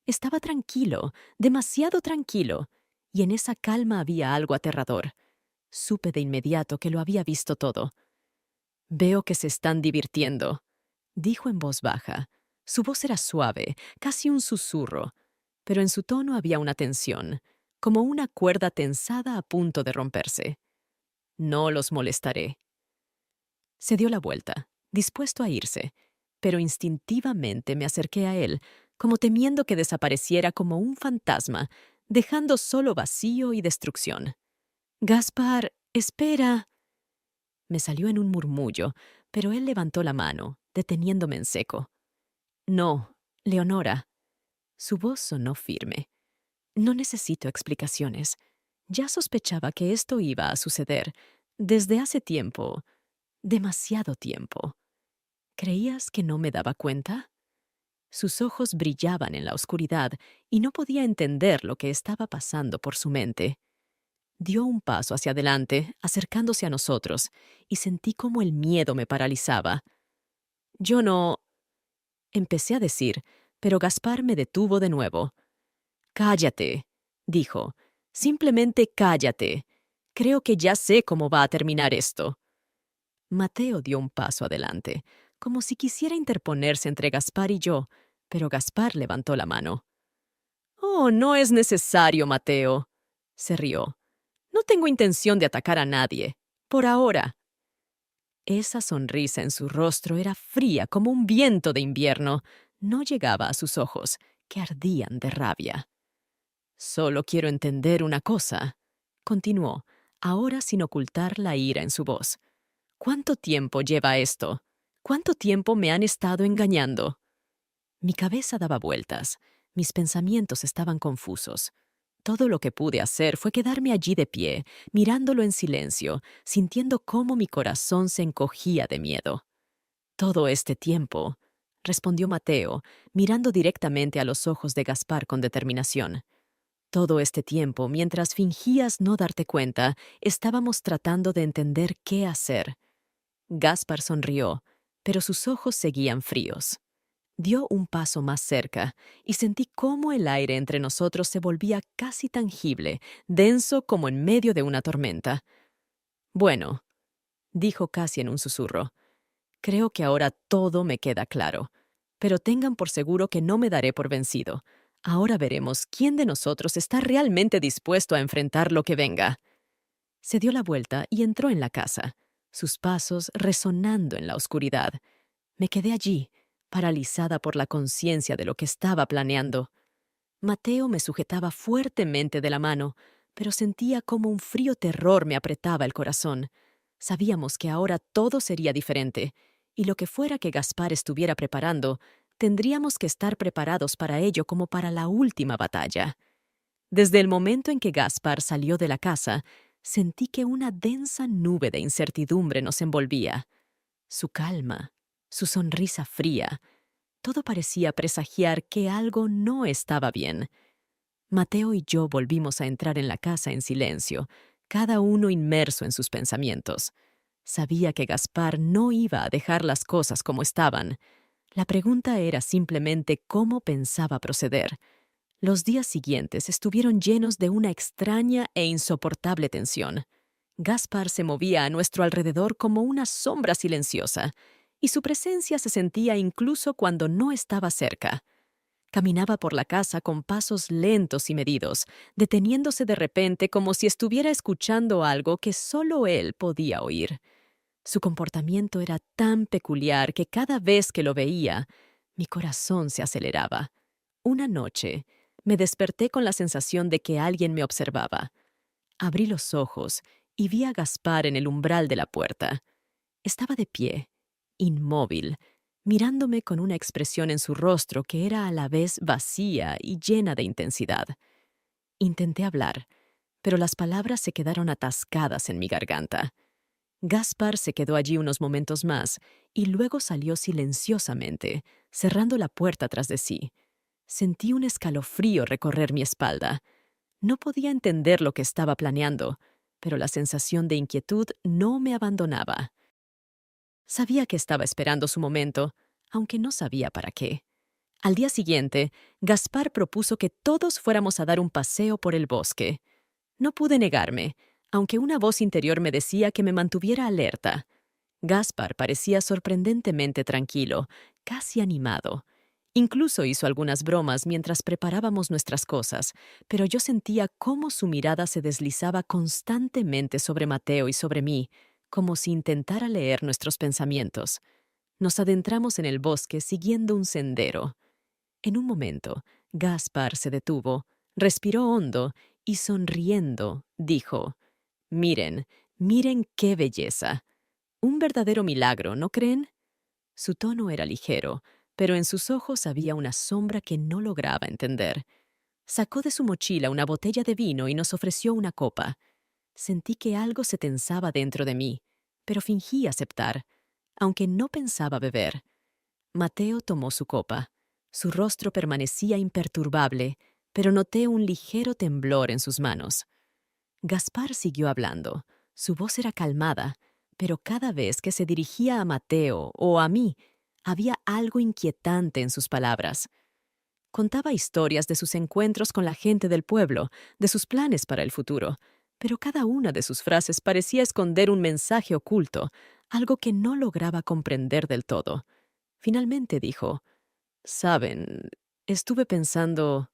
Estaba tranquilo, demasiado tranquilo, y en esa calma había algo aterrador. Supe de inmediato que lo había visto todo. «Veo que se están divirtiendo», dijo en voz baja. Su voz era suave, casi un susurro, pero en su tono había una tensión, como una cuerda tensada a punto de romperse. «No los molestaré». Se dio la vuelta, dispuesto a irse, pero instintivamente me acerqué a él, como temiendo que desapareciera como un fantasma, dejando solo vacío y destrucción. «Gaspar, espera». Me salió en un murmullo, pero él levantó la mano, deteniéndome en seco. «No, Leonora». Su voz sonó firme. «No necesito explicaciones. Ya sospechaba que esto iba a suceder. Desde hace tiempo, demasiado tiempo. ¿Creías que no me daba cuenta?» Sus ojos brillaban en la oscuridad y no podía entender lo que estaba pasando por su mente. Dio un paso hacia adelante, acercándose a nosotros, y sentí cómo el miedo me paralizaba. «Yo no...» empecé a decir, pero Gaspar me detuvo de nuevo. «Cállate», dijo. «Simplemente cállate. Creo que ya sé cómo va a terminar esto». Mateo dio un paso adelante, como si quisiera interponerse entre Gaspar y yo, pero Gaspar levantó la mano. «Oh, no es necesario, Mateo», se rió. «No tengo intención de atacar a nadie. Por ahora». Esa sonrisa en su rostro era fría como un viento de invierno. No llegaba a sus ojos, que ardían de rabia. «Solo quiero entender una cosa», continuó, ahora sin ocultar la ira en su voz. «¿Cuánto tiempo lleva esto? ¿Cuánto tiempo me han estado engañando?» Mi cabeza daba vueltas, mis pensamientos estaban confusos. Todo lo que pude hacer fue quedarme allí de pie, mirándolo en silencio, sintiendo cómo mi corazón se encogía de miedo. «Todo este tiempo», respondió Mateo, mirando directamente a los ojos de Gaspar con determinación. «Todo este tiempo, mientras fingías no darte cuenta, estábamos tratando de entender qué hacer. Gaspar sonrió, pero sus ojos seguían fríos. Dio un paso más cerca y sentí cómo el aire entre nosotros se volvía casi tangible, denso como en medio de una tormenta. Bueno, dijo casi en un susurro, creo que ahora todo me queda claro, pero tengan por seguro que no me daré por vencido. Ahora veremos quién de nosotros está realmente dispuesto a enfrentar lo que venga. Se dio la vuelta y entró en la casa, sus pasos resonando en la oscuridad. Me quedé allí, paralizada por la conciencia de lo que estaba planeando. Mateo me sujetaba fuertemente de la mano, pero sentía como un frío terror me apretaba el corazón. Sabíamos que ahora todo sería diferente, y lo que fuera que Gaspar estuviera preparando, tendríamos que estar preparados para ello como para la última batalla. Desde el momento en que Gaspar salió de la casa, sentí que una densa nube de incertidumbre nos envolvía. Su calma, su sonrisa fría, todo parecía presagiar que algo no estaba bien. Mateo y yo volvimos a entrar en la casa en silencio, cada uno inmerso en sus pensamientos. Sabía que Gaspar no iba a dejar las cosas como estaban. La pregunta era simplemente cómo pensaba proceder. Los días siguientes estuvieron llenos de una extraña e insoportable tensión. Gaspar se movía a nuestro alrededor como una sombra silenciosa, y su presencia se sentía incluso cuando no estaba cerca. Caminaba por la casa con pasos lentos y medidos, deteniéndose de repente como si estuviera escuchando algo que solo él podía oír. Su comportamiento era tan peculiar que cada vez que lo veía, mi corazón se aceleraba. Una noche, me desperté con la sensación de que alguien me observaba. Abrí los ojos y vi a Gaspar en el umbral de la puerta. Estaba de pie, inmóvil, mirándome con una expresión en su rostro que era a la vez vacía y llena de intensidad. Intenté hablar, pero las palabras se quedaron atascadas en mi garganta. Gaspar se quedó allí unos momentos más y luego salió silenciosamente, cerrando la puerta tras de sí. Sentí un escalofrío recorrer mi espalda. No podía entender lo que estaba planeando, pero la sensación de inquietud no me abandonaba. Sabía que estaba esperando su momento, aunque no sabía para qué. Al día siguiente, Gaspar propuso que todos fuéramos a dar un paseo por el bosque. No pude negarme, aunque una voz interior me decía que me mantuviera alerta. Gaspar parecía sorprendentemente tranquilo, casi animado. Incluso hizo algunas bromas mientras preparábamos nuestras cosas, pero yo sentía cómo su mirada se deslizaba constantemente sobre Mateo y sobre mí, como si intentara leer nuestros pensamientos. Nos adentramos en el bosque siguiendo un sendero. En un momento, Gaspar se detuvo, respiró hondo y sonriendo, dijo: «Miren, miren qué belleza. Un verdadero milagro, ¿no creen?». Su tono era ligero, pero en sus ojos había una sombra que no lograba entender. Sacó de su mochila una botella de vino y nos ofreció una copa. Sentí que algo se tensaba dentro de mí, pero fingí aceptar, aunque no pensaba beber. Mateo tomó su copa. Su rostro permanecía imperturbable, pero noté un ligero temblor en sus manos. Gaspar siguió hablando. Su voz era calmada, pero cada vez que se dirigía a Mateo o a mí, había algo inquietante en sus palabras. Contaba historias de sus encuentros con la gente del pueblo, de sus planes para el futuro, pero cada una de sus frases parecía esconder un mensaje oculto, algo que no lograba comprender del todo. Finalmente dijo: «Saben, estuve pensando,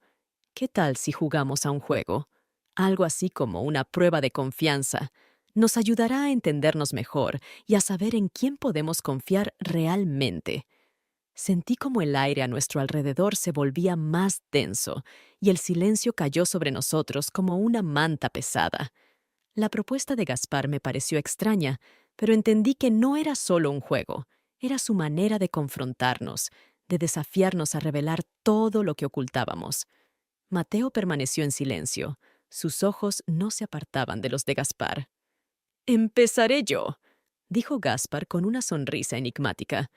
¿qué tal si jugamos a un juego? Algo así como una prueba de confianza. Nos ayudará a entendernos mejor y a saber en quién podemos confiar realmente». Sentí como el aire a nuestro alrededor se volvía más denso y el silencio cayó sobre nosotros como una manta pesada. La propuesta de Gaspar me pareció extraña, pero entendí que no era solo un juego, era su manera de confrontarnos, de desafiarnos a revelar todo lo que ocultábamos. Mateo permaneció en silencio. Sus ojos no se apartaban de los de Gaspar. «Empezaré yo», dijo Gaspar con una sonrisa enigmática.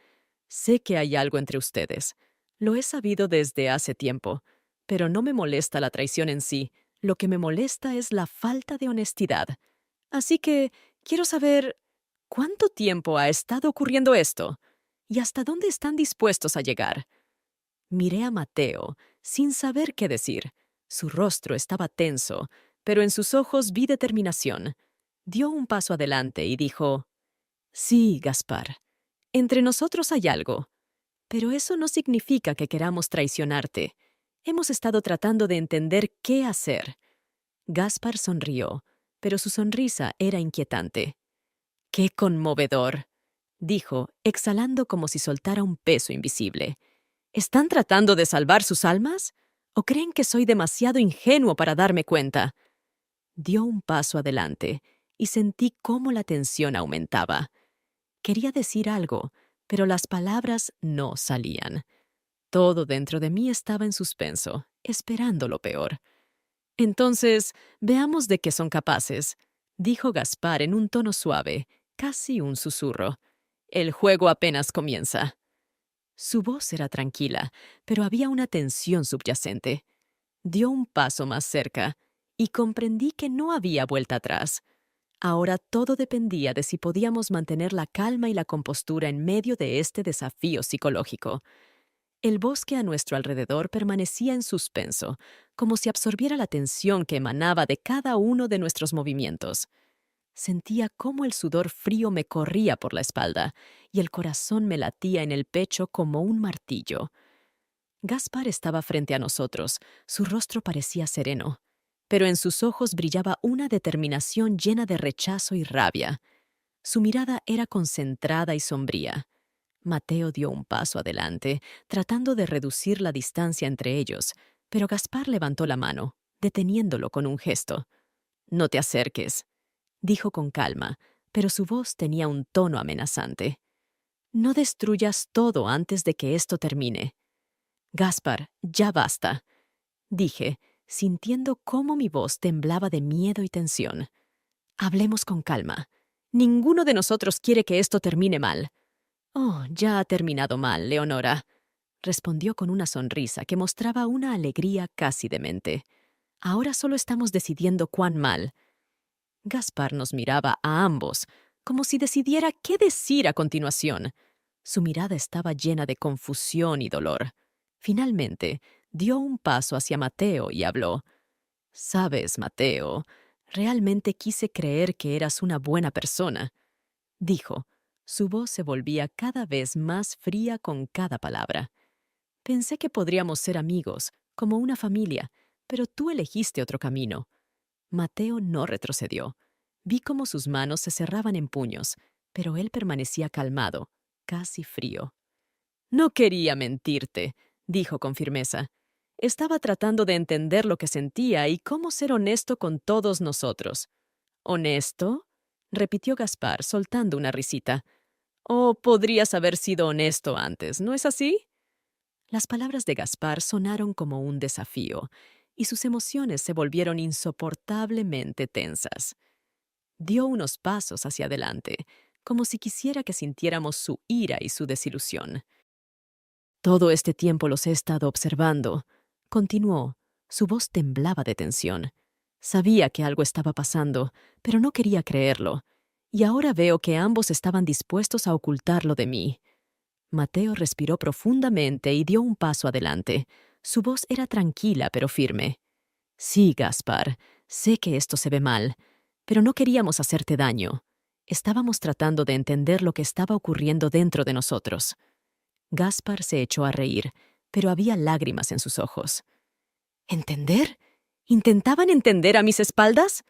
«Sé que hay algo entre ustedes. Lo he sabido desde hace tiempo, pero no me molesta la traición en sí. Lo que me molesta es la falta de honestidad. Así que quiero saber, ¿Cuánto tiempo ha estado ocurriendo esto? ¿Y hasta dónde están dispuestos a llegar? Miré a Mateo, sin saber qué decir. Su rostro estaba tenso, pero en sus ojos vi determinación. Dio un paso adelante y dijo: Sí, Gaspar, entre nosotros hay algo, pero eso no significa que queramos traicionarte. Hemos estado tratando de entender qué hacer. Gaspar sonrió, pero su sonrisa era inquietante. ¡Qué conmovedor!, dijo, exhalando como si soltara un peso invisible. ¿Están tratando de salvar sus almas? ¿O creen que soy demasiado ingenuo para darme cuenta? Dio un paso adelante y sentí cómo la tensión aumentaba. Quería decir algo, pero las palabras no salían. Todo dentro de mí estaba en suspenso, esperando lo peor. Entonces, veamos de qué son capaces, dijo Gaspar en un tono suave, casi un susurro. El juego apenas comienza. Su voz era tranquila, pero había una tensión subyacente. Dio un paso más cerca y comprendí que no había vuelta atrás. Ahora todo dependía de si podíamos mantener la calma y la compostura en medio de este desafío psicológico. El bosque a nuestro alrededor permanecía en suspenso, como si absorbiera la tensión que emanaba de cada uno de nuestros movimientos. Sentía cómo el sudor frío me corría por la espalda y el corazón me latía en el pecho como un martillo. Gaspar estaba frente a nosotros, su rostro parecía sereno, pero en sus ojos brillaba una determinación llena de rechazo y rabia. Su mirada era concentrada y sombría. Mateo dio un paso adelante, tratando de reducir la distancia entre ellos, pero Gaspar levantó la mano, deteniéndolo con un gesto. «No te acerques», dijo con calma, pero su voz tenía un tono amenazante. «No destruyas todo antes de que esto termine». «Gaspar, ya basta», dije, sintiendo cómo mi voz temblaba de miedo y tensión. «Hablemos con calma. Ninguno de nosotros quiere que esto termine mal». «Oh, ya ha terminado mal, Leonora», respondió con una sonrisa que mostraba una alegría casi demente. «Ahora solo estamos decidiendo cuán mal». Gaspar nos miraba a ambos, como si decidiera qué decir a continuación. Su mirada estaba llena de confusión y dolor. Finalmente, dio un paso hacia Mateo y habló. «Sabes, Mateo, realmente quise creer que eras una buena persona», dijo. Su voz se volvía cada vez más fría con cada palabra. «Pensé que podríamos ser amigos, como una familia, pero tú elegiste otro camino». Mateo no retrocedió. Vi cómo sus manos se cerraban en puños, pero él permanecía calmado, casi frío. «No quería mentirte», dijo con firmeza. «Estaba tratando de entender lo que sentía y cómo ser honesto con todos nosotros». «¿Honesto?», repitió Gaspar, soltando una risita. «Oh, podrías haber sido honesto antes, ¿no es así?». Las palabras de Gaspar sonaron como un desafío, y sus emociones se volvieron insoportablemente tensas. Dio unos pasos hacia adelante, como si quisiera que sintiéramos su ira y su desilusión. «Todo este tiempo los he estado observando», continuó. Su voz temblaba de tensión. Sabía que algo estaba pasando, pero no quería creerlo. Y ahora veo que ambos estaban dispuestos a ocultarlo de mí. Mateo respiró profundamente y dio un paso adelante. Su voz era tranquila pero firme. «Sí, Gaspar, sé que esto se ve mal, pero no queríamos hacerte daño. Estábamos tratando de entender lo que estaba ocurriendo dentro de nosotros». Gaspar se echó a reír, pero había lágrimas en sus ojos. «¿Entender? ¿Intentaban entender a mis espaldas?».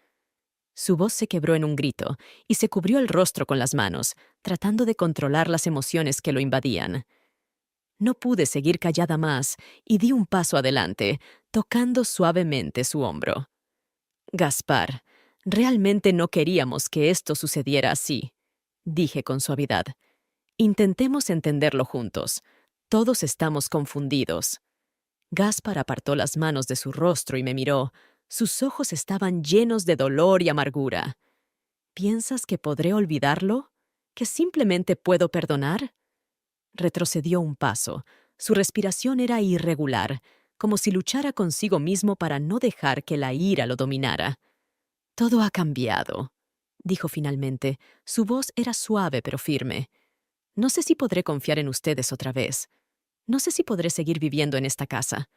Su voz se quebró en un grito y se cubrió el rostro con las manos, tratando de controlar las emociones que lo invadían. No pude seguir callada más y di un paso adelante, tocando suavemente su hombro. «Gaspar, realmente no queríamos que esto sucediera así», dije con suavidad. «Intentemos entenderlo juntos. Todos estamos confundidos». Gaspar apartó las manos de su rostro y me miró. Sus ojos estaban llenos de dolor y amargura. «¿Piensas que podré olvidarlo? ¿Que simplemente puedo perdonar?». Retrocedió un paso. Su respiración era irregular, como si luchara consigo mismo para no dejar que la ira lo dominara. «Todo ha cambiado», dijo finalmente. Su voz era suave pero firme. No sé si podré confiar en ustedes otra vez. No sé si podré seguir viviendo en esta casa.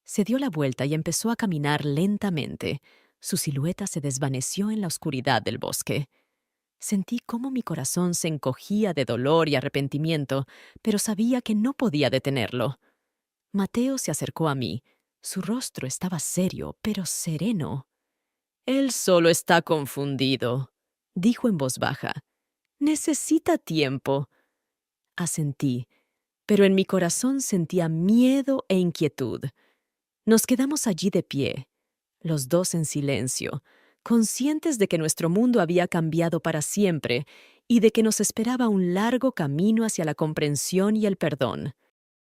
Se dio la vuelta y empezó a caminar lentamente. Su silueta se desvaneció en la oscuridad del bosque. Sentí cómo mi corazón se encogía de dolor y arrepentimiento, pero sabía que no podía detenerlo. Mateo se acercó a mí. Su rostro estaba serio, pero sereno. Él solo está confundido, dijo en voz baja. Necesita tiempo. Asentí, pero en mi corazón sentía miedo e inquietud. Nos quedamos allí de pie, los dos en silencio, conscientes de que nuestro mundo había cambiado para siempre y de que nos esperaba un largo camino hacia la comprensión y el perdón.